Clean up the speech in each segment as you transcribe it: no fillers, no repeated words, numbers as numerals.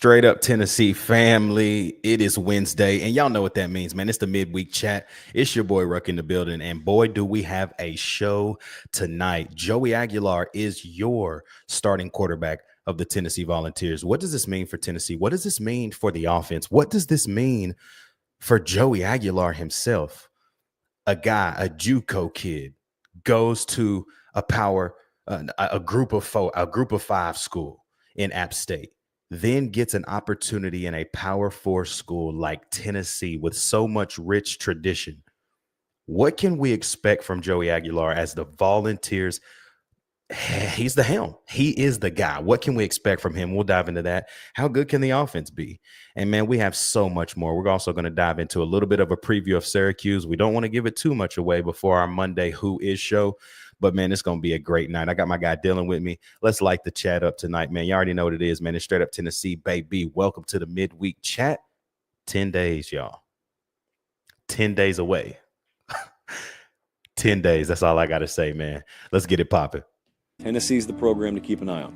Straight up Tennessee family. It is Wednesday, and y'all know what that means, man. It's the midweek chat. It's your boy Ruck in the building, and boy, do we have a show tonight. Joey Aguilar is your starting quarterback of the Tennessee Volunteers. What does this mean for Tennessee? What does this mean for the offense? What does this mean for Joey Aguilar himself? A guy, a JUCO kid, goes to a group of five school in App State, then gets an opportunity in a Power 4 school like Tennessee with so much rich tradition. What can we expect from Joey Aguilar as the Volunteers? He's the helm. He is the guy. What can we expect from him? We'll dive into that. How good can the offense be? And, man, we have so much more. We're also going to dive into a little bit of a preview of Syracuse. We don't want to give it too much away before our Monday Who Is show. But, man, it's going to be a great night. I got my guy Dylan with me. Let's light the chat up tonight, man. You already know what it is, man. It's straight up Tennessee, baby. Welcome to the midweek chat. 10 days, y'all. 10 days away. 10 days. That's all I got to say, man. Let's get it popping. Tennessee's the program to keep an eye on.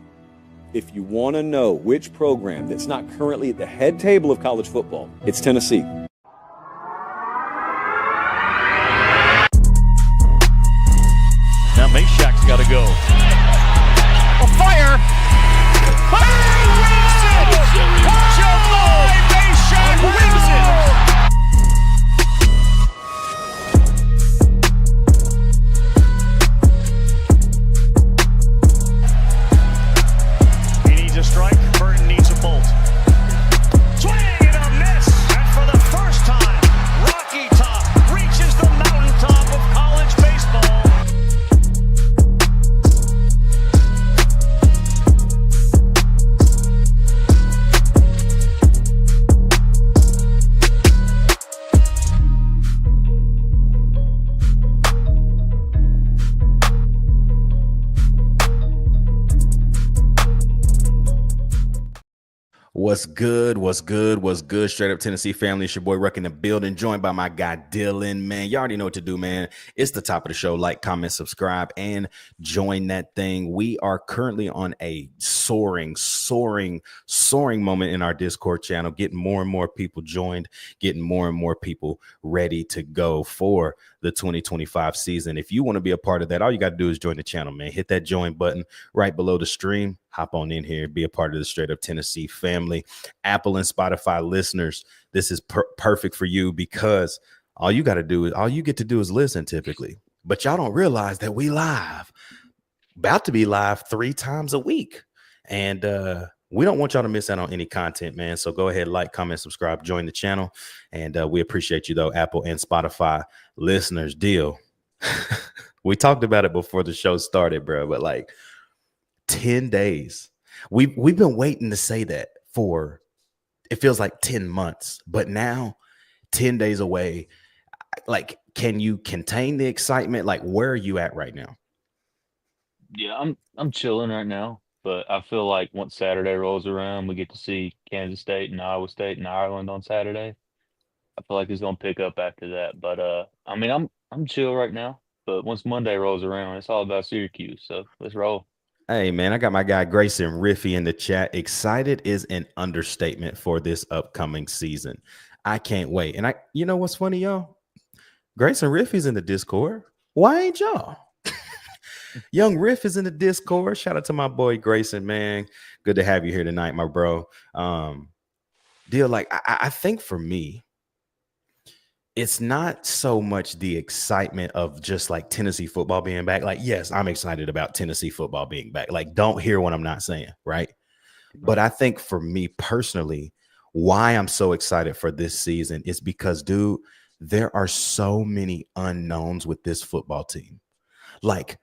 If you want to know which program that's not currently at the head table of college football, it's Tennessee. Now Meshack's got to go. A fire! Fire! Wins it! July Meshack wins it! He needs a strike. Burton needs a bolt. Swing and a miss! And for the first time, Rocky Top reaches the mountaintop of college baseball. What's good? What's good? What's good? Straight up Tennessee family. It's your boy Ruck in the building, joined by my guy Dylan, man. You already know what to do, man. It's the top of the show. Like, comment, subscribe, and join that thing. We are currently on a soaring moment in our Discord channel, getting more and more people joined, getting more and more people ready to go for the 2025 season. If you want to be a part of that, all you got to do is join the channel, man. Hit that join button right below the stream. Hop on in here, be a part of the Straight Up Tennessee family. Apple and Spotify listeners, this is perfect for you because all you get to do is listen typically. But y'all don't realize that we about to be live 3 times a week. And we don't want y'all to miss out on any content, man. So go ahead, like, comment, subscribe, join the channel. And we appreciate you, though, Apple and Spotify listeners. Deal. We talked about it before the show started, bro, but like 10 days. We've been waiting to say that for, it feels like 10 months, but now 10 days away. Like, can you contain the excitement? Like, where are you at right now? Yeah, I'm chilling right now, but I feel like once Saturday rolls around, we get to see Kansas State and Iowa State and Ireland on Saturday. I feel like it's gonna pick up after that. But I mean, I'm chill right now. But once Monday rolls around, it's all about Syracuse. So let's roll. Hey, man, I got my guy Grayson Riffy in the chat. Excited is an understatement for this upcoming season. I can't wait. And you know what's funny, y'all? Grayson Riffy's in the Discord. Why ain't y'all? Young Riff is in the Discord. Shout out to my boy Grayson, man. Good to have you here tonight, my bro. Deal, like, I think for me, it's not so much the excitement of just like Tennessee football being back. Like, yes, I'm excited about Tennessee football being back. Like, don't hear what I'm not saying, right? But I think for me personally, why I'm so excited for this season is because, dude, there are so many unknowns with this football team. Like,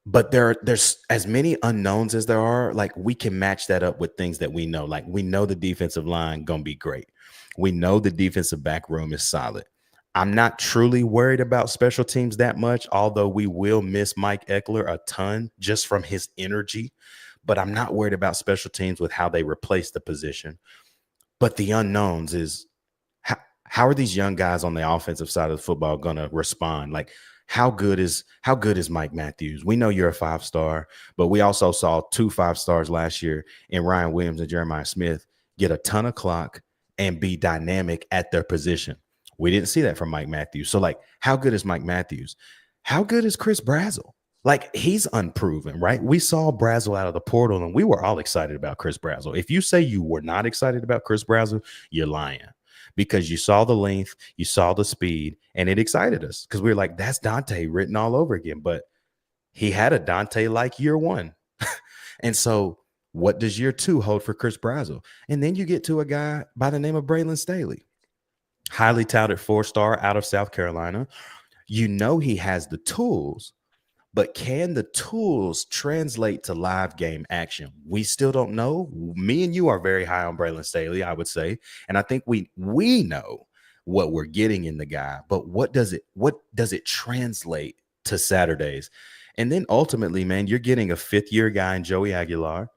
but there's as many unknowns as there are. Like, we can match that up with things that we know. Like, we know the defensive line gonna be great. We know the defensive back room is solid. I'm not truly worried about special teams that much, although we will miss Mike Eckler a ton just from his energy. But I'm not worried about special teams with how they replace the position. But the unknowns is how are these young guys on the offensive side of the football going to respond? Like, how good is Mike Matthews? We know you're a 5-star, but we also saw 2 5-stars last year in Ryan Williams and Jeremiah Smith. get a ton of clock, and be dynamic at their position. We didn't see that from Mike Matthews. So, like, how good is Mike Matthews? How good is Chris Brazzell? Like, he's unproven, right? We saw Brazzell out of the portal, and we were all excited about Chris Brazzell. If you say you were not excited about Chris Brazzell, you're lying, because you saw the length, you saw the speed, and it excited us because we were like, that's Dante written all over again. But he had a Dante like year one. And so what does year two hold for Chris Brazzell? And then you get to a guy by the name of Braylon Staley, highly touted 4-star out of South Carolina. You know he has the tools, but can the tools translate to live game action? We still don't know. Me and you are very high on Braylon Staley, I would say. And I think we know what we're getting in the guy, but what does it translate to Saturdays? And then ultimately, man, you're getting a fifth-year guy in Joey Aguilar,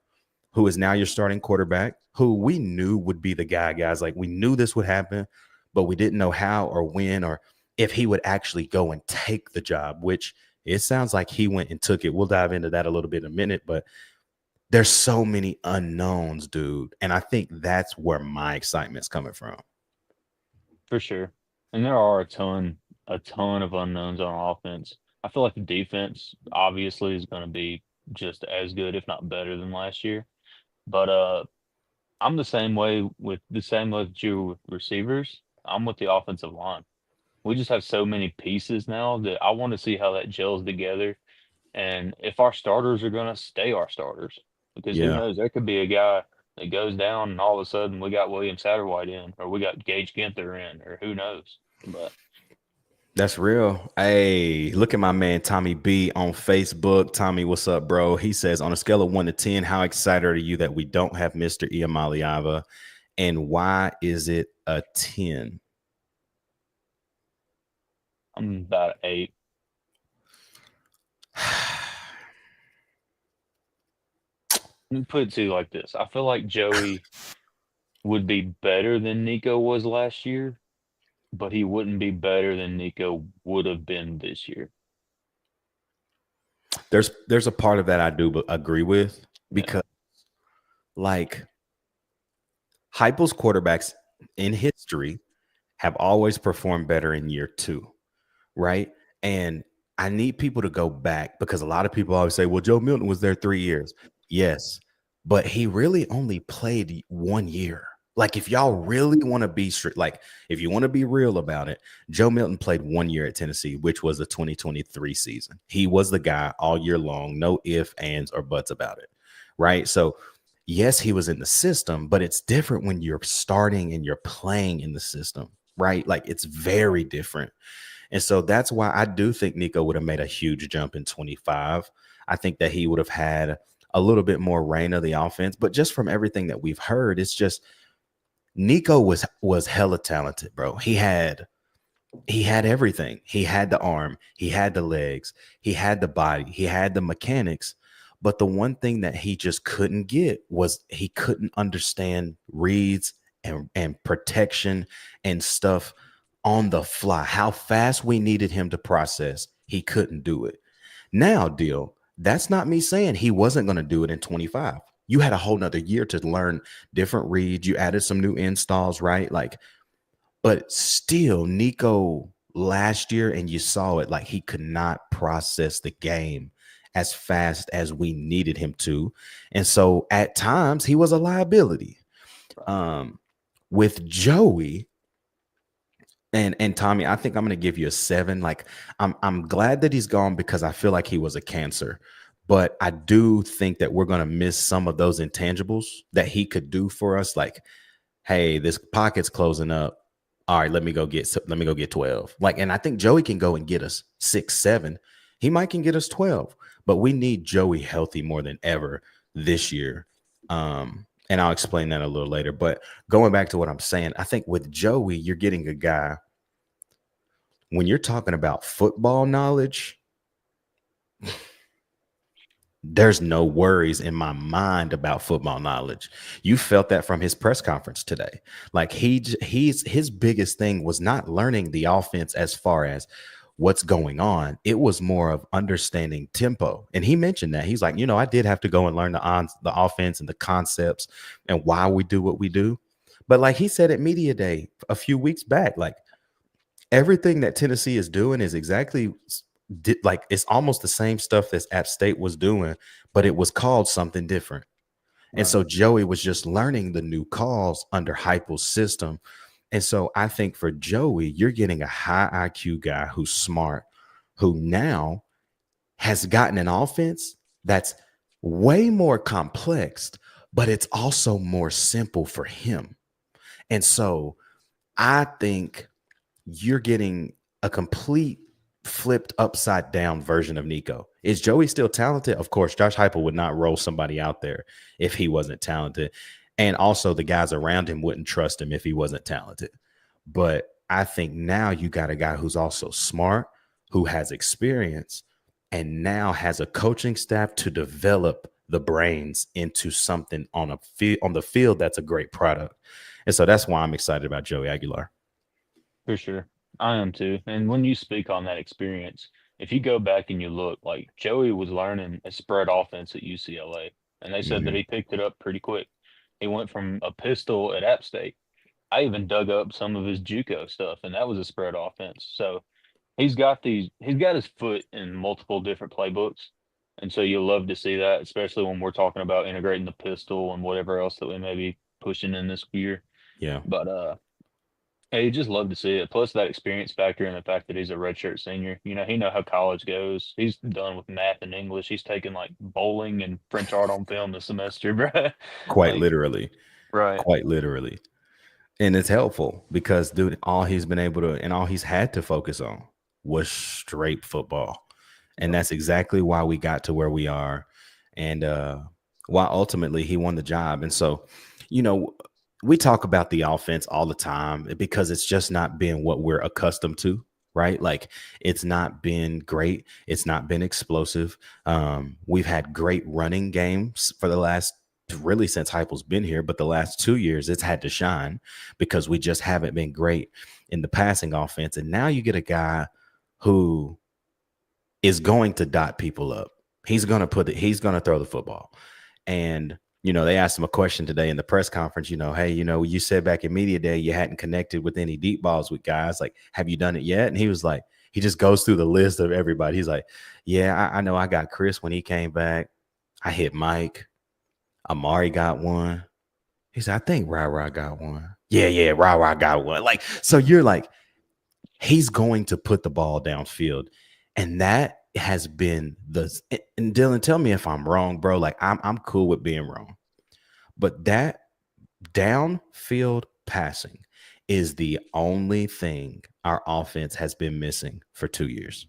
who is now your starting quarterback, who we knew would be the guy, guys. Like, we knew this would happen, but we didn't know how or when or if he would actually go and take the job, which it sounds like he went and took it. We'll dive into that a little bit in a minute, but there's so many unknowns, dude. And I think that's where my excitement's coming from. For sure. And there are a ton of unknowns on offense. I feel like the defense obviously is going to be just as good, if not better, than last year. But I'm the same way with you with receivers. I'm with the offensive line. We just have so many pieces now that I want to see how that gels together, and if our starters are going to stay our starters. Because who Yeah. knows, there could be a guy that goes down and all of a sudden we got William Satterwhite in, or we got Gage Ginther in, or who knows. But That's real. Hey, look at my man Tommy B on Facebook. Tommy, what's up, bro? He says, on a scale of 1 to 10, how excited are you that we don't have Mr. Iamaliava, and why is it a 10? I'm about 8. Let me put it to you like this. I feel like Joey would be better than Nico was last year, but he wouldn't be better than Nico would have been this year. There's a part of that I do agree with, because like Heupel's quarterbacks in history have always performed better in year 2, right? And I need people to go back, because a lot of people always say, well, Joe Milton was there 3 years. Yes, but he really only played 1 year. Like, if y'all really want to be strict, like if you want to be real about it, Joe Milton played 1 year at Tennessee, which was the 2023 season. He was the guy all year long, no ifs, ands, or buts about it, right? So yes, he was in the system, but it's different when you're starting and you're playing in the system, right? Like, it's very different. And so that's why I do think Nico would have made a huge jump in 25. I think that he would have had a little bit more reign of the offense, but just from everything that we've heard, it's just Nico was hella talented, bro. He had everything. He had the arm, he had the legs, he had the body, he had the mechanics. But the one thing that he just couldn't get was he couldn't understand reads and protection and stuff on the fly. How fast we needed him to process, he couldn't do it. Now, deal, that's not me saying he wasn't going to do it in 25. You had a whole nother year to learn different reads. You added some new installs, right? Like, but still, Nico last year, and you saw it, like he could not process the game as fast as we needed him to. And so at times he was a liability. With Joey and Tommy, I think I'm going to give you a 7. Like, I'm glad that he's gone, because I feel like he was a cancer. But I do think that we're going to miss some of those intangibles that he could do for us. Like, hey, this pocket's closing up. All right, let me go get 12. Like, and I think Joey can go and get us 6, 7. He might can get us 12, but we need Joey healthy more than ever this year. And I'll explain that a little later. But going back to what I'm saying, I think with Joey, you're getting a guy, when you're talking about football knowledge, there's no worries in my mind about football knowledge. You felt that from his press conference today. Like, his biggest thing was not learning the offense as far as what's going on. It was more of understanding tempo. And he mentioned that. He's like, I did have to go and learn the offense and the concepts and why we do what we do. But like he said at Media Day a few weeks back, like everything that Tennessee is doing is exactly like it's almost the same stuff that App State was doing, but it was called something different. And so Joey was just learning the new calls under Heupel's system. And so I think for Joey, you're getting a high IQ guy who's smart, who now has gotten an offense that's way more complex, but it's also more simple for him. And so I think you're getting a complete flipped upside down version of Nico. Is Joey still talented? Of course, Josh Heupel would not roll somebody out there if he wasn't talented. And also the guys around him wouldn't trust him if he wasn't talented. But I think now you got a guy who's also smart, who has experience, and now has a coaching staff to develop the brains into something on the field that's a great product. And so that's why I'm excited about Joey Aguilar. For sure. I am too. And when you speak on that experience, if you go back and you look, like Joey was learning a spread offense at UCLA, and they said that he picked it up pretty quick. He went from a pistol at App State. I even dug up some of his JUCO stuff, and that was a spread offense. So he's got his foot in multiple different playbooks. And so you love to see that, especially when we're talking about integrating the pistol and whatever else that we may be pushing in this year. Yeah. But hey, you just love to see it. Plus that experience factor and the fact that he's a redshirt senior. He know how college goes. He's done with math and English. He's taken like bowling and French art on film this semester, bro. Quite literally. Right. Quite literally. And it's helpful because, dude, all he's been able to and all he's had to focus on was straight football. And that's exactly why we got to where we are. And why ultimately he won the job. And so, we talk about the offense all the time because it's just not been what we're accustomed to, right? Like it's not been great. It's not been explosive. We've had great running games for the last, really since Heupel's been here, but the last 2 years it's had to shine because we just haven't been great in the passing offense. And now you get a guy who is going to dot people up. He's going to throw the football. And they asked him a question today in the press conference, hey, you said back in Media Day you hadn't connected with any deep balls with guys. Like, have you done it yet? And he was like, he just goes through the list of everybody. He's like, yeah, I know I got Chris when he came back. I hit Mike. Amari got one. He said, I think Ra got one. Yeah, Ra got one. Like, so you're like, he's going to put the ball downfield. And that has been and Dylan, tell me if I'm wrong, bro. Like I'm cool with being wrong, but that downfield passing is the only thing our offense has been missing for 2 years.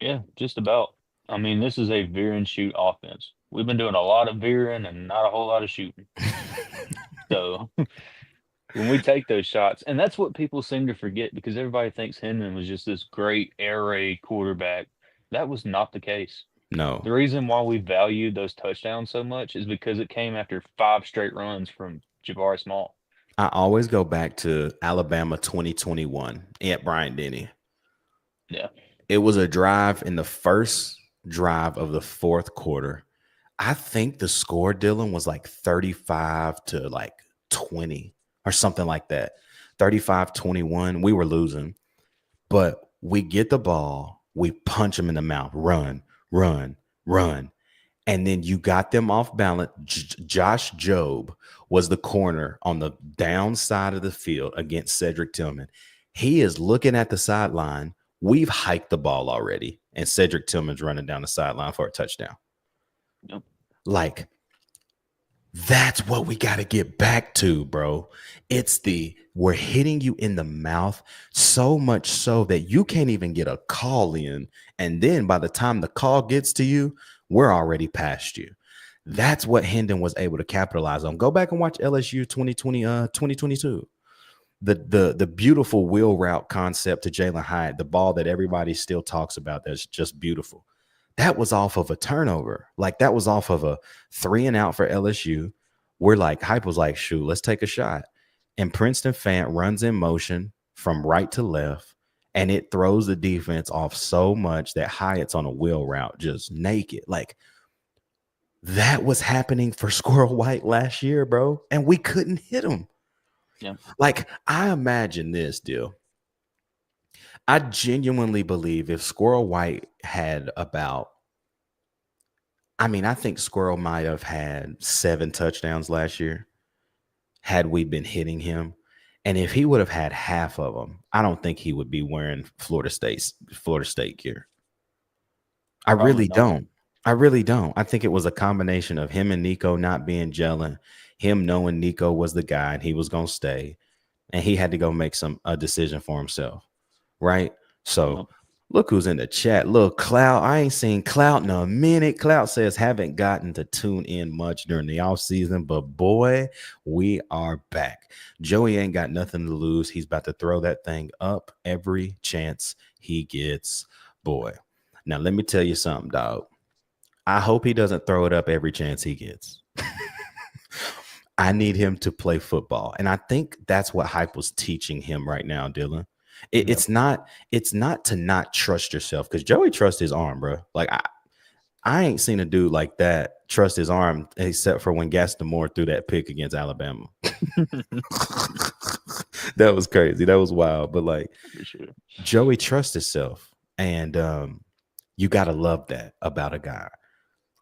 Yeah, just about. I mean, this is a veer and shoot offense. We've been doing a lot of veering and not a whole lot of shooting. So when we take those shots, and that's what people seem to forget because everybody thinks Hinman was just this great air raid quarterback. That was not the case. No. The reason why we valued those touchdowns so much is because it came after 5 straight runs from Jabari Small. I always go back to Alabama 2021 at Bryant-Denny. Yeah. It was a drive in the first drive of the fourth quarter. I think the score, Dylan, was like 35 to like 20 or something like that. 35-21. We were losing. But we get the ball. We punch them in the mouth. Run. And then you got them off balance. Josh Jobe was the corner on the downside of the field against Cedric Tillman. He is looking at the sideline. We've hiked the ball already. And Cedric Tillman's running down the sideline for a touchdown. Yep. Like, that's what we got to get back to, bro. It's we're hitting you in the mouth so much so that you can't even get a call in. And then by the time the call gets to you, we're already past you. That's what Hendon was able to capitalize on. Go back and watch LSU 2022. The beautiful wheel route concept to Jalen Hyatt, the ball that everybody still talks about that's just beautiful. That was off of a turnover. Like that was off of a 3 and out for LSU. We're like, Hype was like, shoot, let's take a shot. And Princeton Fant runs in motion from right to left and it throws the defense off so much that Hyatt's on a wheel route just naked. Like, that was happening for Squirrel White last year, bro, and we couldn't hit him. Yeah. Like, I imagine this deal. I genuinely believe if Squirrel White had about, I think Squirrel might have had 7 touchdowns last year had we been hitting him. And if he would have had half of them, I don't think he would be wearing Florida State gear. I Probably really not. don't. I really don't. I think it was a combination of him and Nico not being gelling, him knowing Nico was the guy and he was going to stay, and he had to go make a decision for himself, right? So Yep. look who's in the chat. Look, Clout. I ain't seen Clout in a minute. Clout says, haven't gotten to tune in much during the offseason, but boy, we are back. Joey ain't got nothing to lose. He's about to throw that thing up every chance he gets. Boy. Now, let me tell you something, dog. I hope he doesn't throw it up every chance he gets. I need him to play football. And I think that's what Hype was teaching him right now, Dylan. It's not to not trust yourself, because Joey trusts his arm, bro. Like, I ain't seen a dude like that trust his arm except for when Gaston Moore threw that pick against Alabama. That was crazy. That was wild. But like, For sure. Joey trusts himself, and you gotta love that about a guy.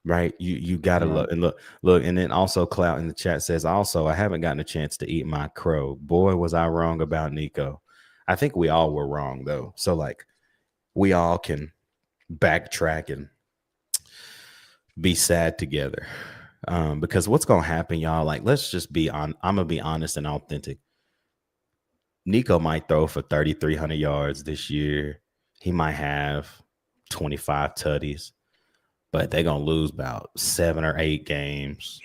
Right, you gotta look, and look, and then also Clout in the chat says, also, I haven't gotten a chance to eat my crow. Boy, was I wrong about Nico. I think we all were wrong though. So like, we all can backtrack and be sad together, because what's gonna happen, y'all? Like, let's just be on. I'm gonna be honest and authentic. Nico might throw for 3,300 yards this year. He might have 25 tutties. But they're going to lose about 7 or 8 games.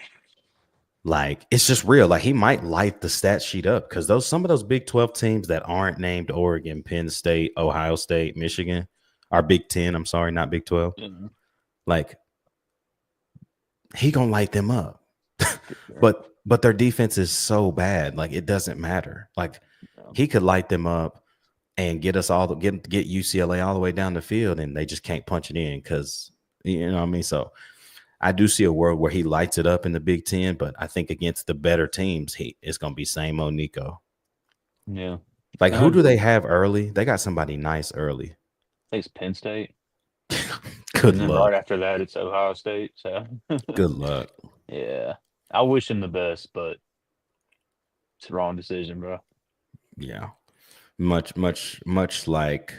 Like, it's just real. Like, he might light the stat sheet up, because some of those Big 12 teams that aren't named Oregon, Penn State, Ohio State, Michigan are Big 10. I'm sorry, not Big 12. Mm-hmm. Like, he going to light them up. But their defense is so bad. Like, it doesn't matter. Like, he could light them up and get us all get UCLA all the way down the field, and they just can't punch it in because, you know what I mean? So I do see a world where he lights it up in the Big 10, but I think against the better teams, it's going to be same old Nico. Yeah. Like, who do they have early? They got somebody nice early. I think it's Penn State. Good And then luck. right after that, it's Ohio State. So good luck. Yeah. I wish him the best, but it's the wrong decision, bro. Yeah. Much like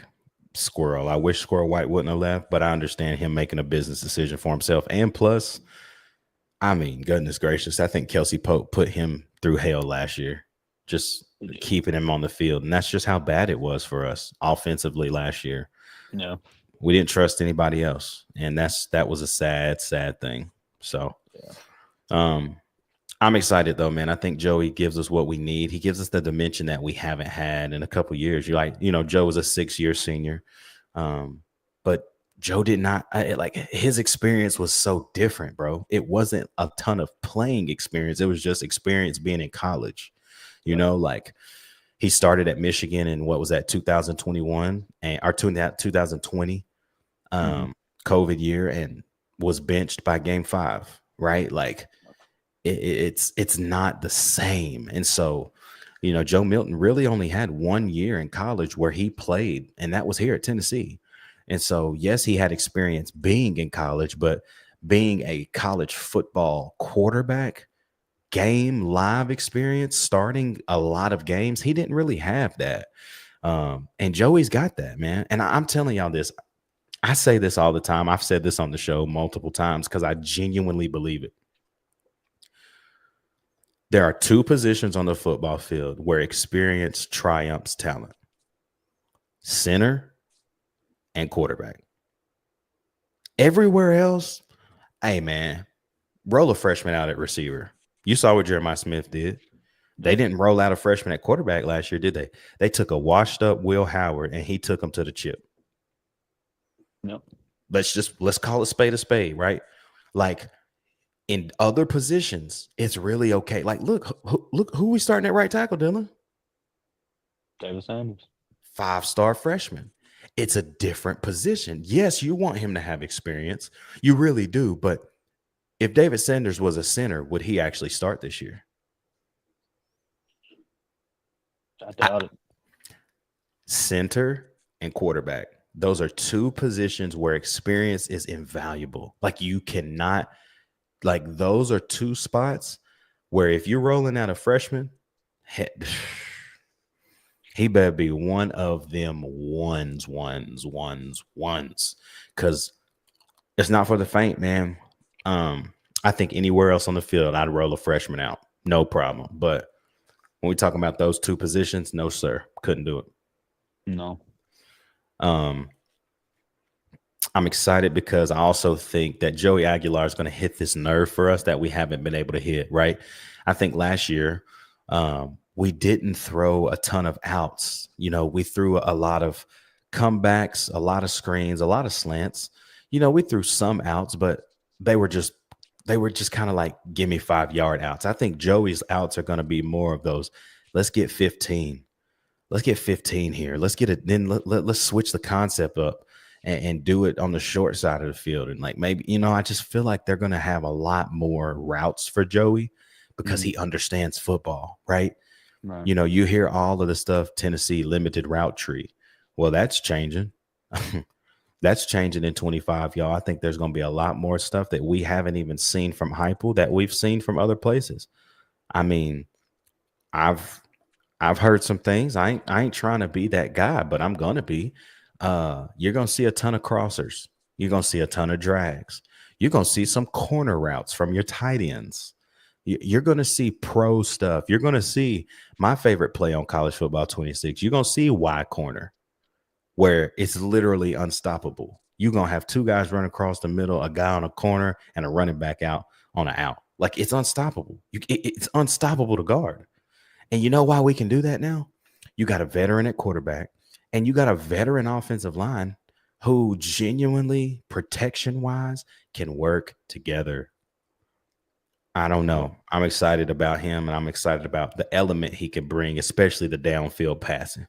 Squirrel. I wish Squirrel White wouldn't have left, but I understand him making a business decision for himself. And plus, I mean, goodness gracious, I think Kelsey Pope put him through hell last year, just keeping him on the field. And that's just how bad it was for us offensively last year. Yeah. We didn't trust anybody else. And that was a sad, sad thing. So I'm excited though, man. I think Joey gives us what we need. He gives us the dimension that we haven't had in a couple years. Joe was a 6-year senior. But Joe did not his experience was so different, bro. It wasn't a ton of playing experience. It was just experience being in college. Like, he started at Michigan in, what was that, 2021 or 2020 COVID year, and was benched by game 5, right? Like, it's not the same. And so, Joe Milton really only had 1 year in college where he played, and that was here at Tennessee. And so, yes, he had experience being in college, but being a college football quarterback, live experience, starting a lot of games, he didn't really have that. And Joey's got that, man. And I'm telling y'all this. I say this all the time. I've said this on the show multiple times because I genuinely believe it. There are 2 positions on the football field where experience triumphs talent: center and quarterback. Everywhere else, hey, man, roll a freshman out at receiver. You saw what Jeremiah Smith did. They didn't roll out a freshman at quarterback last year, did they? They took a washed up Will Howard, and he took him to the chip. Nope. Let's call it a spade, right? Like, in other positions, it's really okay. Like, look who we starting at right tackle, Dylan? David Sanders. 5-star freshman. It's a different position. Yes, you want him to have experience. You really do. But if David Sanders was a center, would he actually start this year? I doubt it. Center and quarterback. Those are two positions where experience is invaluable. Like you cannot, like those are two spots where if you're rolling out a freshman, he better be one of them ones. Because it's not for the faint, man. I think anywhere else on the field, I'd roll a freshman out. No problem. But when we talk about those two positions, no, sir. Couldn't do it. No. I'm excited because I also think that Joey Aguilar is going to hit this nerve for us that we haven't been able to hit, right? I think last year we didn't throw a ton of outs. You know, we threw a lot of comebacks, a lot of screens, a lot of slants. You know, we threw some outs, but they were just kind of like, give me 5-yard outs. I think Joey's outs are going to be more of those. Let's get 15. Let's get 15 here. Let's get it. Then let's switch the concept up and do it on the short side of the field. And like maybe, you know, I just feel like they're going to have a lot more routes for Joey because he understands football, right? Right. You know, you hear all of the stuff, Tennessee limited route tree. Well, that's changing. That's changing in 25, y'all. I think there's going to be a lot more stuff that we haven't even seen from Heupel that we've seen from other places. I mean, I've heard some things. I ain't trying to be that guy, but I'm gonna be. You're gonna see a ton of crossers. You're gonna see a ton of drags. You're gonna see some corner routes from your tight ends. You're gonna see pro stuff. You're gonna see my favorite play on College Football 26. You're gonna see Y corner, where it's literally unstoppable. You're gonna have two guys run across the middle, a guy on a corner, and a running back out on an out. Like it's unstoppable. It's unstoppable to guard. And you know why we can do that now? You got a veteran at quarterback and you got a veteran offensive line who genuinely, protection-wise, can work together. I don't know. I'm excited about him, and I'm excited about the element he can bring, especially the downfield passing.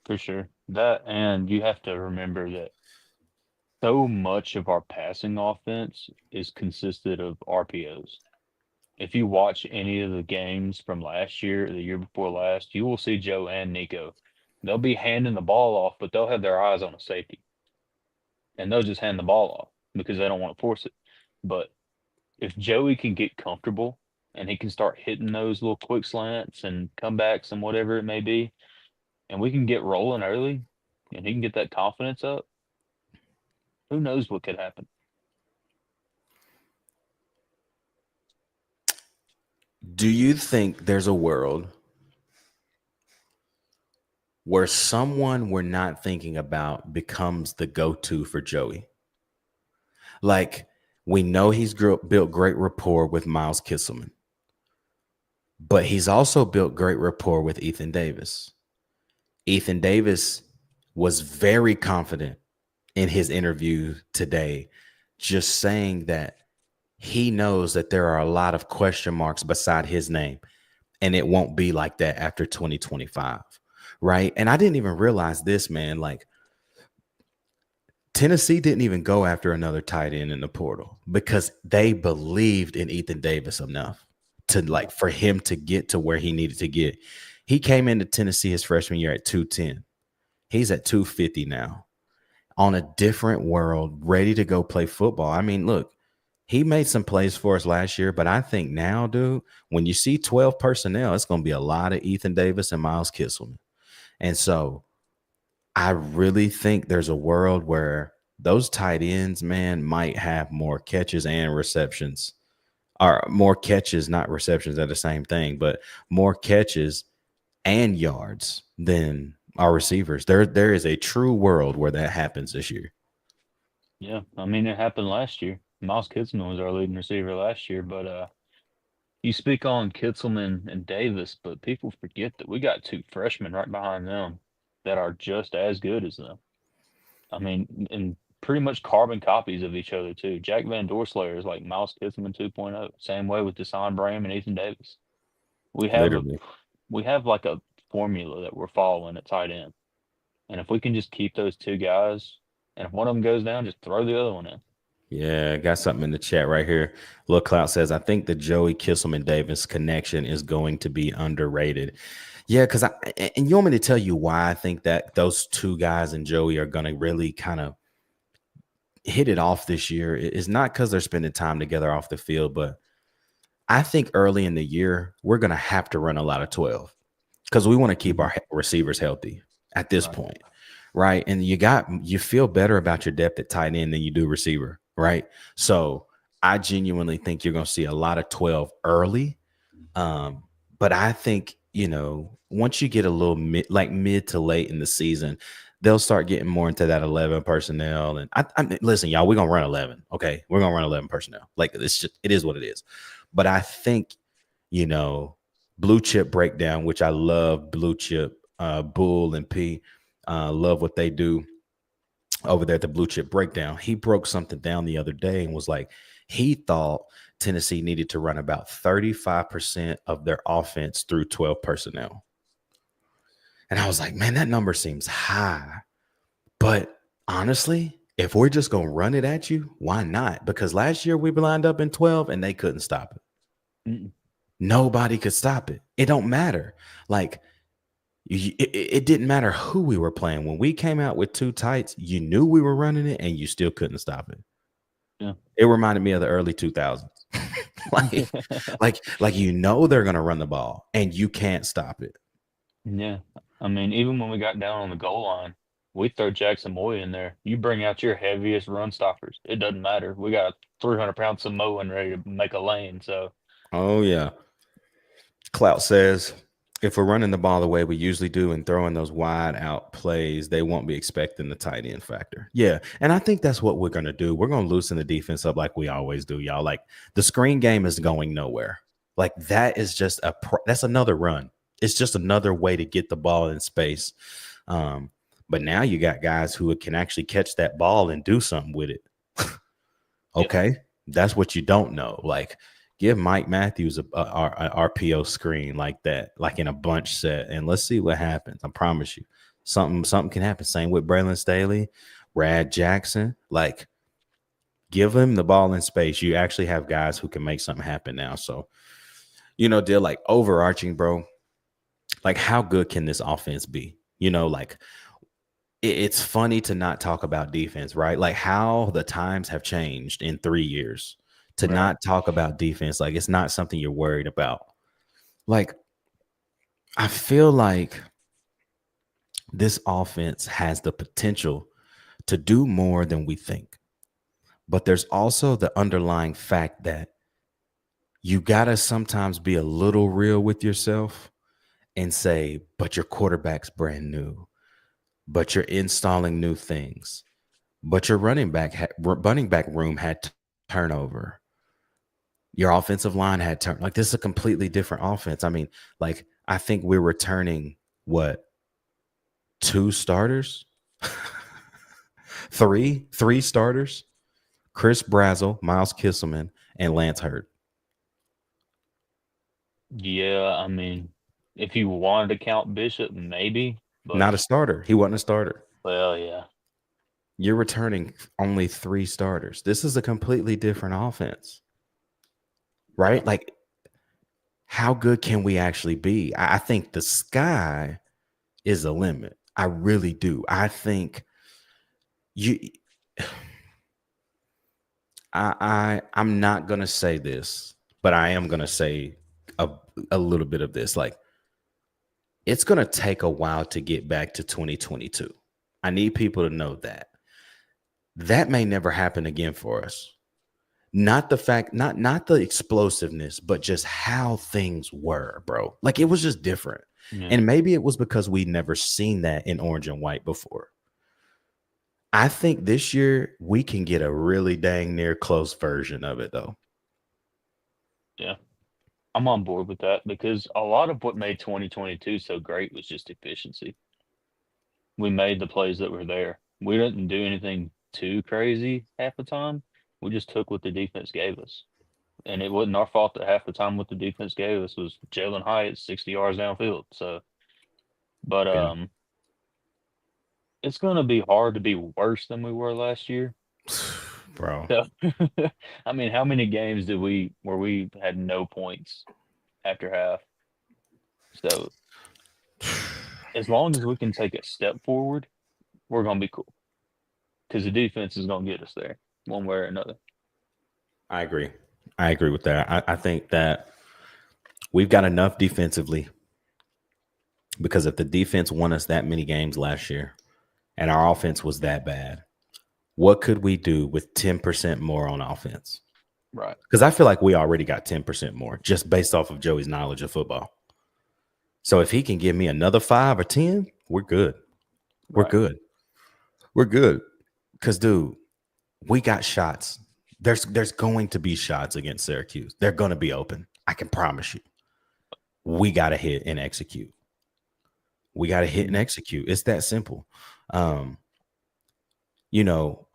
For sure. That, and you have to remember that so much of our passing offense is consisted of RPOs. If you watch any of the games from last year or the year before last, you will see Joe and Nico. They'll be handing the ball off, but they'll have their eyes on a safety. And they'll just hand the ball off because they don't want to force it. But if Joey can get comfortable and he can start hitting those little quick slants and comebacks and whatever it may be, and we can get rolling early and he can get that confidence up, who knows what could happen. Do you think there's a world where someone we're not thinking about becomes the go-to for Joey? Like, we know he's built great rapport with Miles Kisselman, but he's also built great rapport with Ethan Davis. Ethan Davis was very confident in his interview today, just saying that he knows that there are a lot of question marks beside his name, and it won't be like that after 2025, right? And I didn't even realize this, man. Like, Tennessee didn't even go after another tight end in the portal because they believed in Ethan Davis enough to, like, for him to get to where he needed to get. He came into Tennessee his freshman year at 210. He's at 250 now, on a different world, ready to go play football. I mean, look, he made some plays for us last year, but I think now, dude, when you see 12 personnel, it's going to be a lot of Ethan Davis and Miles Kisselman. And so I really think there's a world where those tight ends, man, might have more catches and receptions, or more catches, not receptions, are the same thing, but more catches and yards than our receivers. There is a true world where that happens this year. Yeah, I mean, it happened last year. Miles Kitselman was our leading receiver last year, but you speak on Kitselman and Davis, but people forget that we got two freshmen right behind them that are just as good as them. I mean, and pretty much carbon copies of each other too. Jack Van Doorslayer is like Miles Kitselman 2.0. Same way with Deshaun Bram and Ethan Davis. We have Literally. we have like a formula that we're following at tight end. And if we can just keep those two guys, and if one of them goes down, just throw the other one in. Yeah, got something in the chat right here. Lil Clout says, I think the Joey Kisselman Davis connection is going to be underrated. Yeah, because and you want me to tell you why I think that those two guys and Joey are going to really kind of hit it off this year. It's not because they're spending time together off the field, but I think early in the year, we're going to have to run a lot of 12 because we want to keep our receivers healthy at this point, right? And you feel better about your depth at tight end than you do receiver, right? So I genuinely think you're going to see a lot of 12 early. But I think, once you get a little mid to late in the season, they'll start getting more into that 11 personnel. And I mean, listen, y'all, we're going to run 11. Okay. We're going to run 11 personnel. Like it is what it is. But I think, blue chip breakdown, which I love blue chip, Bull and P, love what they do over there at the blue chip breakdown. He broke something down the other day and was like, he thought Tennessee needed to run about 35% of their offense through 12 personnel. And I was like, man, that number seems high. But honestly, if we're just going to run it at you, why not? Because last year we lined up in 12 and they couldn't stop it. Mm-mm. Nobody could stop it. It don't matter. Like, it didn't matter who we were playing. When we came out with two tights, you knew we were running it and you still couldn't stop it. Yeah. It reminded me of the early 2000s. like they're going to run the ball and you can't stop it. Yeah. I mean, even when we got down on the goal line, we throw Jackson Moy in there. You bring out your heaviest run stoppers. It doesn't matter. We got 300-pound Samoan ready to make a lane. So, oh, yeah. Clout says, if we're running the ball the way we usually do and throwing those wide out plays, they won't be expecting the tight end factor. Yeah. And I think that's what we're going to do. We're going to loosen the defense up like we always do, y'all. Like the screen game is going nowhere. Like that is just that's another run. It's just another way to get the ball in space. But now you got guys who can actually catch that ball and do something with it. Okay. Yep. That's what you don't know. Like, give Mike Matthews a RPO screen like that, like in a bunch set, and let's see what happens. I promise you, something can happen. Same with Braylon Staley, Brad Jackson. Like, give him the ball in space. You actually have guys who can make something happen now. So, they're like overarching, bro. Like, how good can this offense be? Like, it's funny to not talk about defense, right? Like how the times have changed in 3 years. To not talk about defense, like it's not something you're worried about. Like, I feel like this offense has the potential to do more than we think. But there's also the underlying fact that you got to sometimes be a little real with yourself and say, but your quarterback's brand new, but you're installing new things, but your running back room had turnover. Your offensive line had turned. Like, this is a completely different offense. I mean, like, I think we're returning what? 2 starters? Three starters? Chris Brazzell, Miles Kisselman, and Lance Hurd. Yeah, I mean, if you wanted to count Bishop, maybe. But not a starter. He wasn't a starter. Well, yeah. You're returning only 3 starters. This is a completely different offense. Right? Like, how good can we actually be? I think the sky is the limit. I really do. I think I'm not going to say this, but I am going to say a little bit of this. Like, it's going to take a while to get back to 2022. I need people to know that. That may never happen again for us. Not the fact, not the explosiveness, but just how things were, bro. Like, it was just different. Yeah. And maybe it was because we'd never seen that in orange and white before. I think this year we can get a really dang near close version of it, though. Yeah, I'm on board with that because a lot of what made 2022 so great was just efficiency. We made the plays that were there. We didn't do anything too crazy half the time. We just took what the defense gave us. And it wasn't our fault that half the time what the defense gave us was Jalen Hyatt 60 yards downfield. So, but it's gonna be hard to be worse than we were last year. Bro. So, I mean, how many games did where we had no points after half? So, as long as we can take a step forward, we're gonna be cool because the defense is gonna get us there one way or another. I agree. I agree with that. I think that we've got enough defensively because if the defense won us that many games last year and our offense was that bad, what could we do with 10% more on offense? Right. Because I feel like we already got 10% more just based off of Joey's knowledge of football. So if he can give me another 5 or 10, we're good. We're Right. good. We're good. Because, dude, we got shots. There's going to be shots against Syracuse. They're going to be open. I can promise you. We got to hit and execute. We got to hit and execute. It's that simple. You know,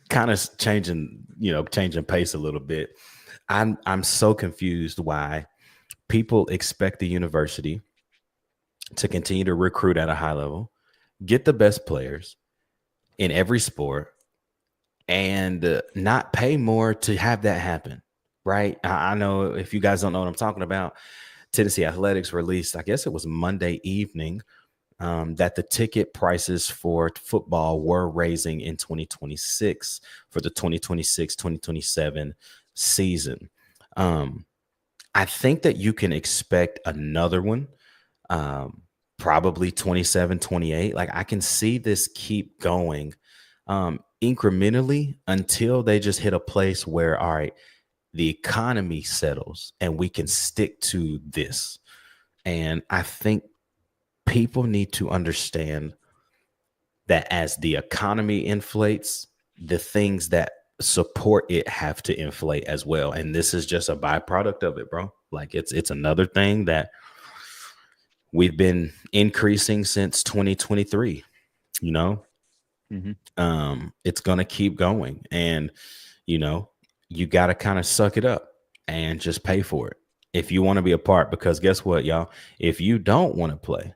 kind of changing pace a little bit. I'm so confused why people expect the university to continue to recruit at a high level, get the best players in every sport, and not pay more to have that happen, right? I know if you guys don't know what I'm talking about, Tennessee Athletics released, I guess it was Monday evening, that the ticket prices for football were raising in 2026 for the 2026-2027 season. I think that you can expect another one, probably 27, 28. Like I can see this keep going incrementally until they just hit a place where, all right, the economy settles and we can stick to this. And I think people need to understand that as the economy inflates, the things that support it have to inflate as well. And this is just a byproduct of it, bro. Like it's another thing that we've been increasing since 2023, you know. It's gonna keep going, and you got to kind of suck it up and just pay for it if you want to be a part, because guess what, y'all, if you don't want to play,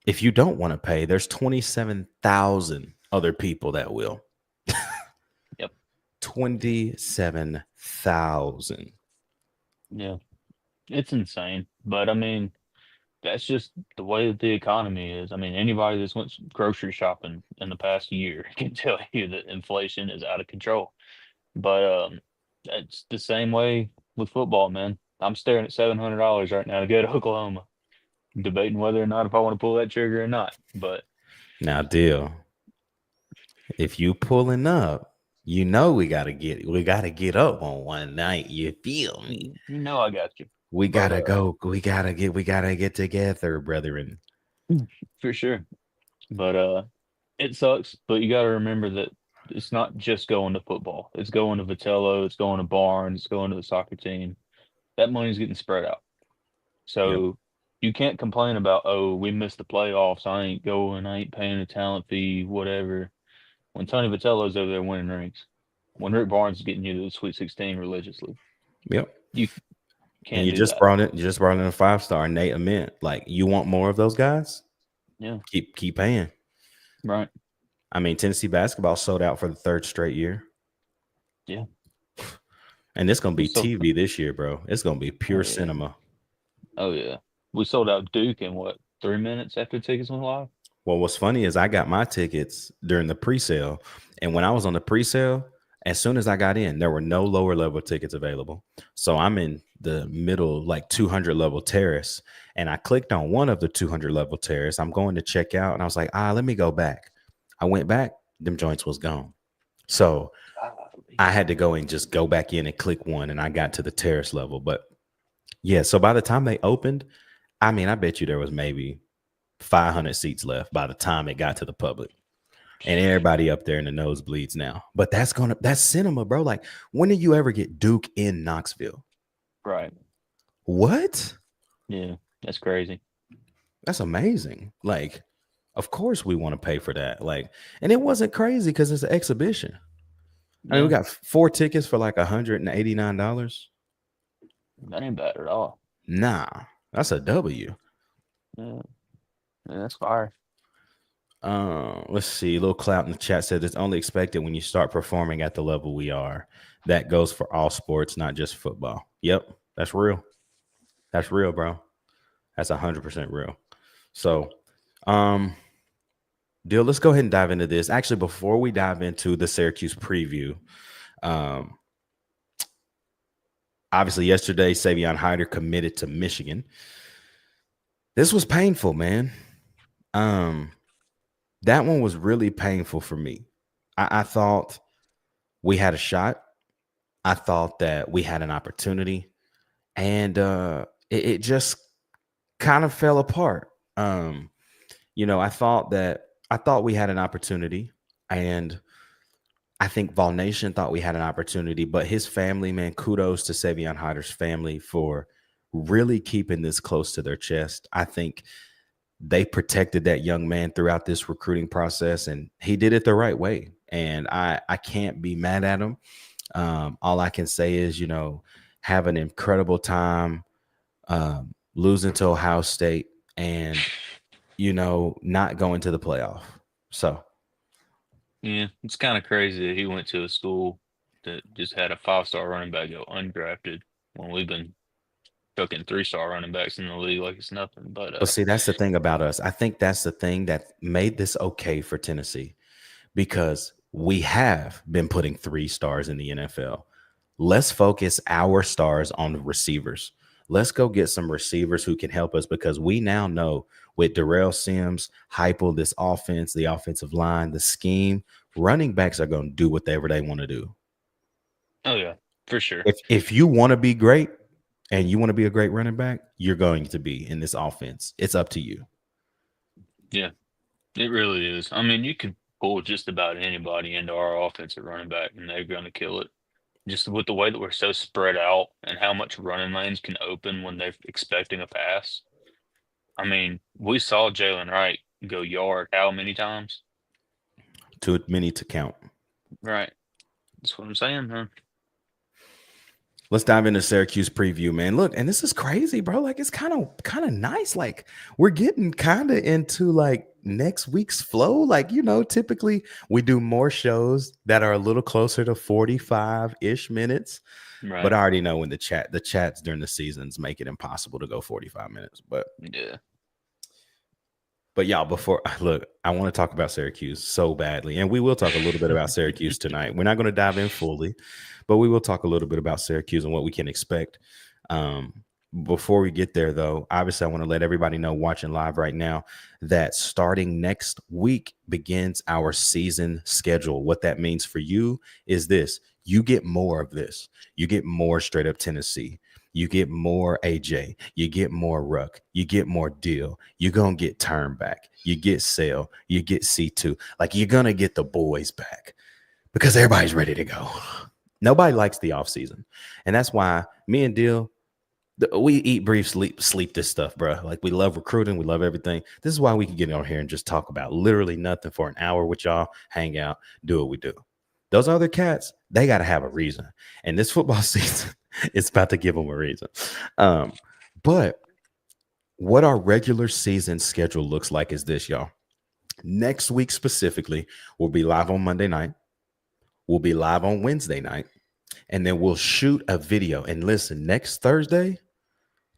if you don't want to pay, there's 27,000 other people that will. Yep. 27,000. Yeah. It's insane. But I mean, that's just the way that the economy is. I mean, anybody that's went grocery shopping in the past year can tell you that inflation is out of control. But it's the same way with football, man. I'm staring at $700 right now to go to Oklahoma, debating whether or not if I want to pull that trigger or not. But Now, deal, if you pulling up, we gotta get up on one night. You feel me? you know I got you. We But gotta go. We gotta get together, brethren. for sure. But it sucks. But you got to remember that it's not just going to football. It's going to Vitello. It's going to Barnes. It's going to the soccer team. That money's getting spread out. So you can't complain about, oh, we missed the playoffs. I ain't going. I ain't paying a talent fee, whatever. When Tony Vitello's over there winning rings, when Rick Barnes is getting you to the Sweet 16 religiously, Yep. you can't And you do just that. brought in a 5-star, Nate Ament. Like, you want more of those guys? Yeah. Keep paying. Right. I mean, Tennessee basketball sold out for the 3rd straight year. Yeah. And it's gonna be So- TV this year, bro. It's gonna be pure Oh, yeah. cinema. Oh, yeah. We sold out Duke in what, 3 minutes after tickets went live? Well, what's funny is I got my tickets during the pre-sale, and when I was on the pre-sale, as soon as I got in, there were no lower level tickets available. So I'm in the middle, like 200 level terrace, and I clicked on one of the 200 level terrace. I'm going to check out, and I was like, let me go back. I went back, them joints was gone. So I had to go and just go back in and click one, and I got to the terrace level. But yeah, so by the time they opened, I mean, I bet you there was maybe 500 seats left by the time it got to the public, and everybody up there in the nosebleeds now. But that's cinema, bro. Like, when did you ever get Duke in Knoxville? Right. What? Yeah. That's crazy. That's amazing. Like, of course we want to pay for that. Like, and it wasn't crazy because it's an exhibition. I mean, we got 4 tickets for like $189. That ain't bad at all. Nah, that's a W. Yeah. Yeah, that's fire. Let's see. A little clout in the chat said it's only expected when you start performing at the level we are. That goes for all sports, not just football. Yep, that's real. That's real, bro. That's 100% real. So, Dill, let's go ahead and dive into this. Actually, before we dive into the Syracuse preview, obviously yesterday, Savion Hyder committed to Michigan. This was painful, man. That one was really painful for me. I thought we had a shot. I thought that we had an opportunity, and it just kind of fell apart. I thought we had an opportunity, and I think Vol Nation thought we had an opportunity, but his family, man, kudos to Savion Hyder's family for really keeping this close to their chest. I think they protected that young man throughout this recruiting process, and he did it the right way. And I can't be mad at him. All I can say is, have an incredible time losing to Ohio State and, not going to the playoff. So, yeah, it's kind of crazy that he went to a school that just had a 5-star running back go undrafted when we've been chucking 3-star running backs in the league like it's nothing. But see, that's the thing about us. I think that's the thing that made this okay for Tennessee, because we have been putting 3 stars in the NFL. Let's focus our stars on the receivers. Let's go get some receivers who can help us, because we now know with Darrell Sims, Heupel, this offense, the offensive line, the scheme, running backs are going to do whatever they want to do. Oh, yeah, for sure. If you want to be great and you want to be a great running back, you're going to be in this offense. It's up to you. Yeah, it really is. I mean, you could pull just about anybody into our offensive running back, and they're going to kill it. Just with the way that we're so spread out and how much running lanes can open when they're expecting a pass. I mean, we saw Jalen Wright go yard how many times? Too many to count. Right. That's what I'm saying, huh? Let's dive into Syracuse preview, man. Look, and this is crazy, bro. Like, it's kind of nice. Like, we're getting kind of into like next week's flow. Like, typically we do more shows that are a little closer to 45-ish minutes. Right. But I already know when the chats during the seasons make it impossible to go 45 minutes. But yeah. But y'all, I want to talk about Syracuse so badly. And we will talk a little bit about Syracuse tonight. We're not going to dive in fully, but we will talk a little bit about Syracuse and what we can expect. Before we get there, though, obviously, I want to let everybody know watching live right now that starting next week begins our season schedule. What that means for you is this. You get more of this. You get more straight up Tennessee. You get more AJ. You get more Ruck. You get more Deal. You're going to get Turnback. You get Sale. You get C2. Like, you're going to get the boys back because everybody's ready to go. Nobody likes the offseason. And that's why me and Deal, we eat, breathe, sleep this stuff, bro. Like, we love recruiting. We love everything. This is why we can get on here and just talk about literally nothing for an hour with y'all, hang out, do what we do. Those other cats, they got to have a reason. And this football season, it's about to give them a reason. But what our regular season schedule looks like is this, y'all. Next week specifically, we'll be live on Monday night. We'll be live on Wednesday night. And then we'll shoot a video. And listen, next Thursday,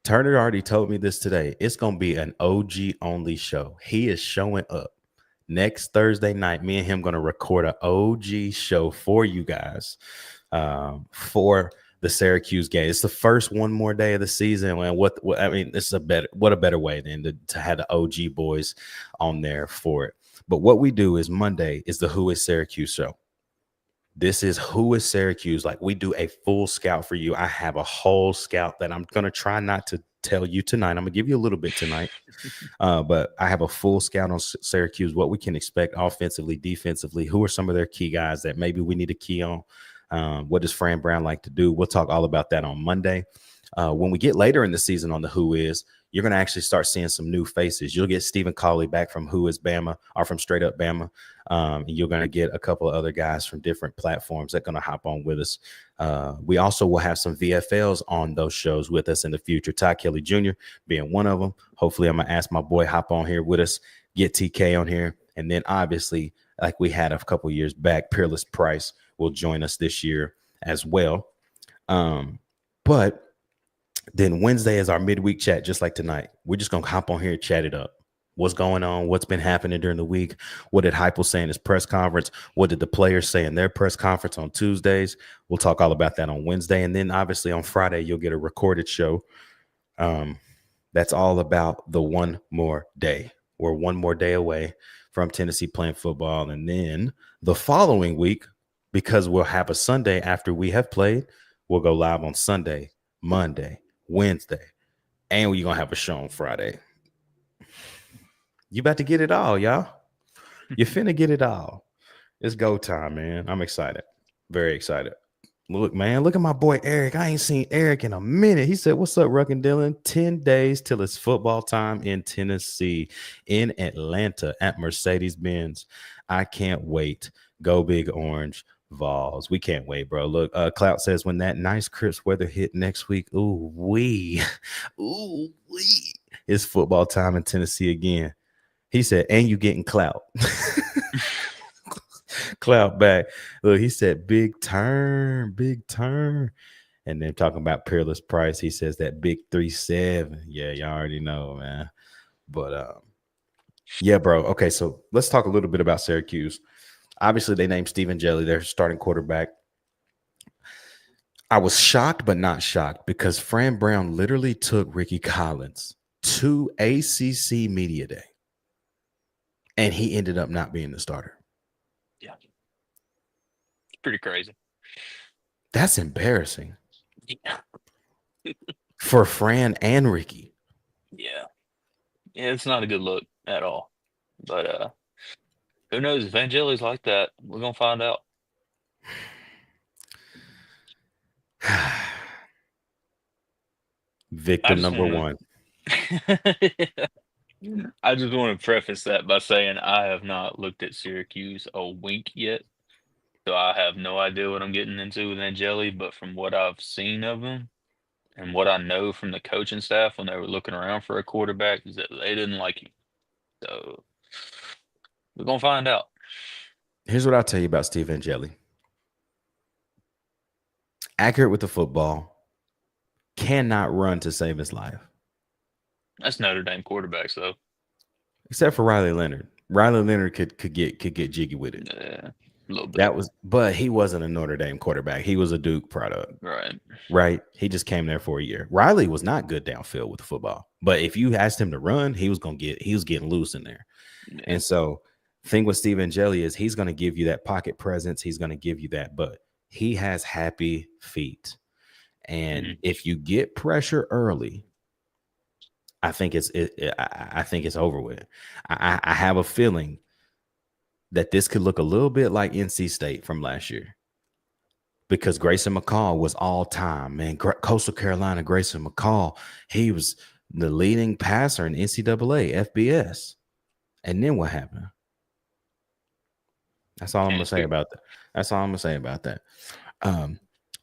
Turner already told me this today. It's going to be an OG only show. He is showing up. Next Thursday night, me and him going to record an OG show for you guys for the Syracuse game. It's the first one more day of the season. And this is a better way than to have the OG boys on there for it. But what we do is Monday is the Who is Syracuse show. This is Who is Syracuse. Like, we do a full scout for you. I have a whole scout that I'm going to try not to tell you tonight. I'm going to give you a little bit tonight. But I have a full scout on Syracuse, what we can expect offensively, defensively, who are some of their key guys that maybe we need to key on. What does Fran Brown like to do? We'll talk all about that on Monday. When we get later in the season on the Who Is, you're going to actually start seeing some new faces. You'll get Stephen Cawley back from Who Is Bama, or from Straight Up Bama. And you're going to get a couple of other guys from different platforms that are going to hop on with us. We also will have some VFLs on those shows with us in the future. Ty Kelly Jr. being one of them. Hopefully, I'm going to ask my boy hop on here with us, get TK on here, And then obviously, like we had a couple years back, Peerless Price will join us this year as well. But then Wednesday is our midweek chat, just like tonight. We're just gonna hop on here and chat it up. What's going on? What's been happening during the week? What did Heupel say in his press conference? What did the players say in their press conference on Tuesdays? We'll talk all about that on Wednesday. And then obviously on Friday, you'll get a recorded show. That's all about the one more day. We're one more day away from Tennessee playing football. And then the following week, because we'll have a Sunday after we have played, we'll go live on Sunday, Monday, Wednesday, and we're going to have a show on Friday. You about to get it all, y'all. You finna get it all. It's go time, man. I'm excited. Very excited. Look, man, look at my boy Eric. I ain't seen Eric in a minute. He said, what's up, Ruck and Dylan? 10 days till it's football time in Tennessee, in Atlanta at Mercedes-Benz. I can't wait. Go Big Orange Vols. We can't wait, bro. Look, Clout says, when that nice crisp weather hit next week, ooh, wee. It's football time in Tennessee again. He said, and you getting clout. Clout back. Look, he said, big turn. And then talking about Peerless Price, he says that big 3-7. Yeah, y'all already know, man. But yeah, bro. Okay, so let's talk a little bit about Syracuse. Obviously, they named Stephen Jelly their starting quarterback. I was shocked, but not shocked, because Fran Brown literally took Ricky Collins to ACC Media Day, and he ended up not being the starter. Yeah. It's pretty crazy. That's embarrassing. Yeah. For Fran and Ricky. Yeah. Yeah, it's not a good look at all. But who knows? If Angeli's like that, we're gonna find out. Victim number one. I just want to preface that by saying I have not looked at Syracuse a wink yet. So I have no idea what I'm getting into with Angeli, but from what I've seen of him and what I know from the coaching staff when they were looking around for a quarterback is that they didn't like him. So we're going to find out. Here's what I'll tell you about Steve Angeli. Accurate with the football, cannot run to save his life. That's Notre Dame quarterbacks, though. Except for Riley Leonard. Riley Leonard could get jiggy with it. Yeah, a little bit. But he wasn't a Notre Dame quarterback. He was a Duke product. Right. He just came there for a year. Riley was not good downfield with the football. But if you asked him to run, he was getting loose in there. Yeah. And so thing with Steve Angeli is he's going to give you that pocket presence. He's going to give you that, but he has happy feet. And if you get pressure early, I think it's over with. I have a feeling that this could look a little bit like NC State from last year, because Grayson McCall was all time, man. Coastal Carolina, Grayson McCall, he was the leading passer in NCAA FBS. And then what happened? That's all I'm gonna say about that.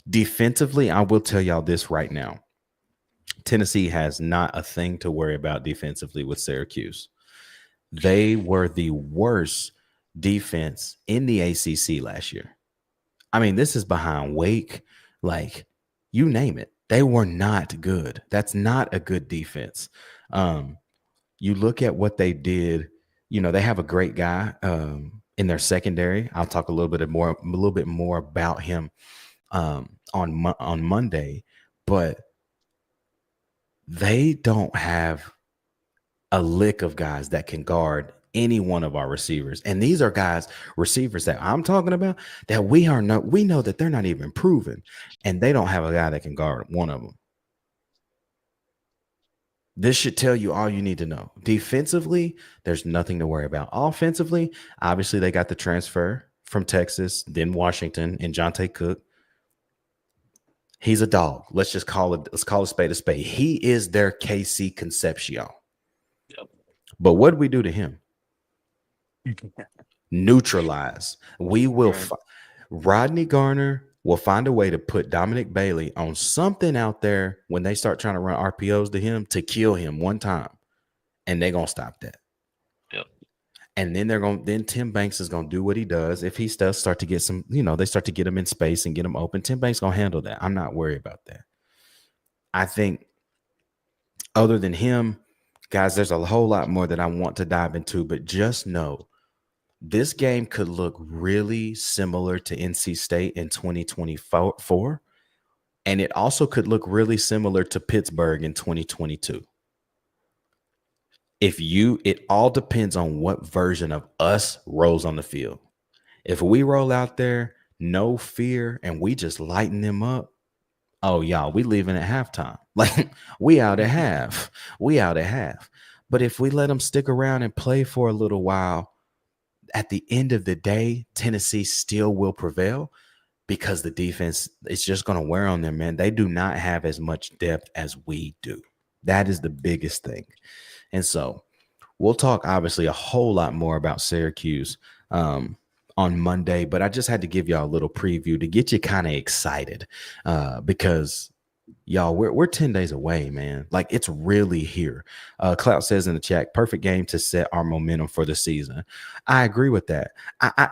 Defensively, I will tell y'all this right now. Tennessee has not a thing to worry about defensively with Syracuse. They were the worst defense in the ACC last year. I mean, this is behind Wake, like you name it. They were not good. That's not a good defense. You look at what they did. You know, they have a great guy in their secondary. I'll talk a little bit more about him on Monday, but they don't have a lick of guys that can guard any one of our receivers. And these are receivers that I'm talking about that we know that they're not even proven, and they don't have a guy that can guard one of them. This should tell you all you need to know. Defensively, there's nothing to worry about. Offensively, obviously they got the transfer from Texas, then Washington, and Jonte Cook. He's a dog. Let's call a spade a spade. He is their KC Concepcion. Yep. But what did we do to him? Neutralize. We will. Rodney Garner will find a way to put Dominic Bailey on something out there when they start trying to run RPOs to him to kill him one time, and they're gonna stop that. Yep. And then Tim Banks is gonna do what he does. If he does start to get some, they start to get him in space and get him open, Tim Banks gonna handle that. I'm not worried about that. I think other than him, guys, there's a whole lot more that I want to dive into, but just know this game could look really similar to NC State in 2024, and it also could look really similar to Pittsburgh in 2022. It all depends on what version of us rolls on the field. If we roll out there, no fear, and we just lighten them up, oh, y'all, we leaving at halftime. Like, we out at half. We out at half. But if we let them stick around and play for a little while, at the end of the day, Tennessee still will prevail because the defense is just going to wear on them, man. They do not have as much depth as we do. That is the biggest thing. And so we'll talk, obviously, a whole lot more about Syracuse on Monday, but I just had to give y'all a little preview to get you kind of excited because, y'all, we're 10 days away, man. Like, it's really here. Clout says in the chat, perfect game to set our momentum for the season. I agree with that.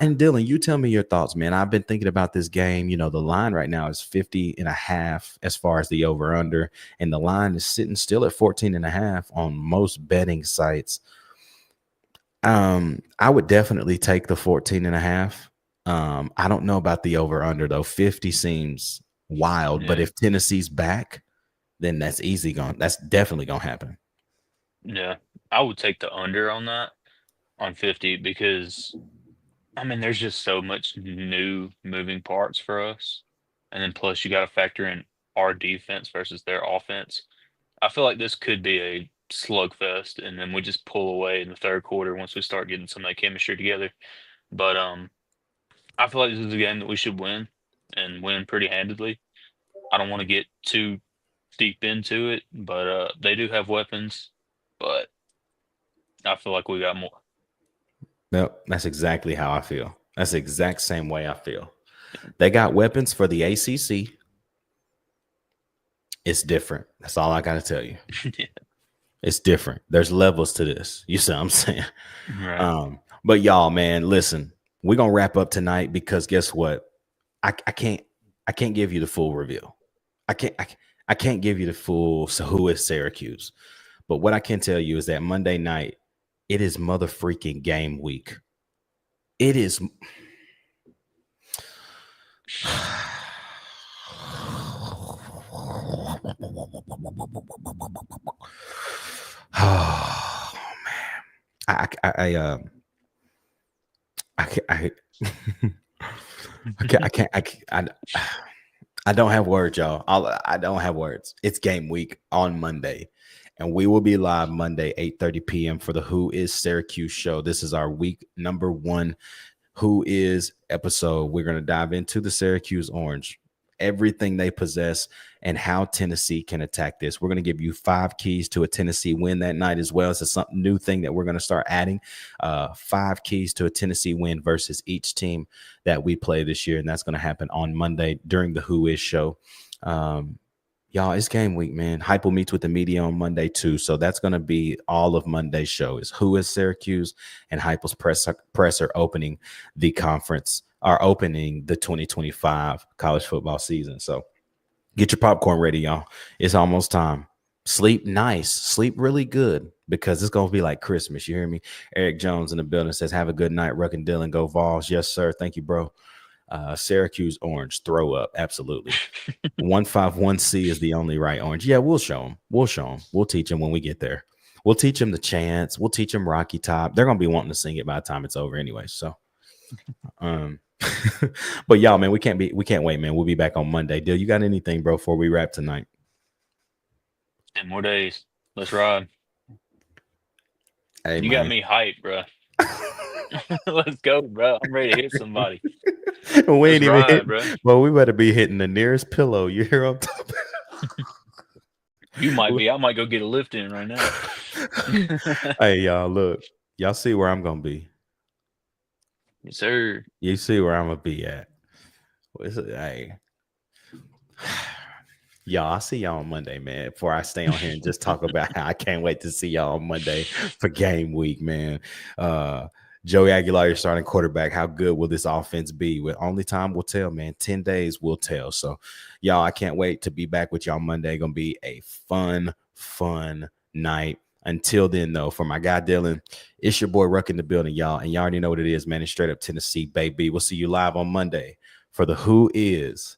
And Dylan, you tell me your thoughts, man. I've been thinking about this game. The line right now is 50.5 as far as the over under, and the line is sitting still at 14.5 on most betting sites. I would definitely take the 14.5. I don't know about the over under though. 50 seems wild, but if Tennessee's back, then that's definitely gonna happen. Yeah, I would take the under on that, on 50, because there's just so much new moving parts for us, and then plus you got to factor in our defense versus their offense. I feel like this could be a slugfest, and then we just pull away in the third quarter once we start getting some of that chemistry together. But I feel like this is a game that we should win, and win pretty handedly. I don't want to get too deep into it, but they do have weapons, but I feel like we got more. Nope, that's exactly how I feel. That's the exact same way I feel. They got weapons for the ACC. It's different. That's all I got to tell you. Yeah. It's different. There's levels to this. You see what I'm saying? Right. But y'all, man, listen, we're going to wrap up tonight because guess what? I can't give you the full reveal. I can't give you the full, so who is Syracuse? But what I can tell you is that Monday night, it is mother freaking game week. It is. Oh man, I don't have words, y'all. I don't have words. It's game week on Monday, and we will be live Monday 8:30 p.m. for the Who Is Syracuse show. This is our week number 1 Who Is episode. We're going to dive into the Syracuse Orange, everything they possess, and how Tennessee can attack this. We're going to give you 5 keys to a Tennessee win that night as well. It's a something new thing that we're going to start adding. 5 keys to a Tennessee win versus each team that we play this year, and that's going to happen on Monday during the Who Is show. Y'all, it's game week, man. Hypo meets with the media on Monday too, so that's going to be all of Monday's show. Is Who Is Syracuse and Hypo's presser opening the conference, are opening the 2025 college football season. So get your popcorn ready, y'all. It's almost time. Sleep nice. Sleep really good because it's going to be like Christmas. You hear me? Eric Jones in the building says, have a good night, Ruck and Dylan. Go Vols. Yes, sir. Thank you, bro. Syracuse orange. Throw up. Absolutely. 151C is the only right orange. Yeah, we'll show them. We'll show them. We'll teach them when we get there. We'll teach them the chants. We'll teach them Rocky Top. They're going to be wanting to sing it by the time it's over anyway. So, but y'all, man, we can't wait, man. We'll be back on Monday. Dill, you got anything, bro, before we wrap tonight? 10 more days. Let's ride. Hey, you man. got me hyped, bro. Let's go, bro. I'm ready to hit somebody. We ain't even hit, bro. Well, we better be hitting the nearest pillow. You hear on top? You might be. I might go get a lift in right now. Hey, y'all, look. Y'all see where I'm gonna be. Yes, sir. You see where I'm gonna be at. Hey. Y'all, I'll see y'all on Monday, man. Before I stay on here and just talk about how I can't wait to see y'all on Monday for game week, man. Joey Aguilar, your starting quarterback. How good will this offense be? Well, only time will tell, man. 10 days will tell. So, y'all, I can't wait to be back with y'all Monday. Going to be a fun night. Until then, though, for my guy Dylan, it's your boy Ruck in the building, y'all. And y'all already know what it is, man. It's straight up Tennessee, baby. We'll see you live on Monday for the Who Is.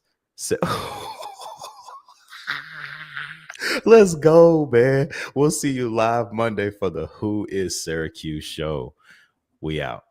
Let's go, man. We'll see you live Monday for the Who Is Syracuse show. We out.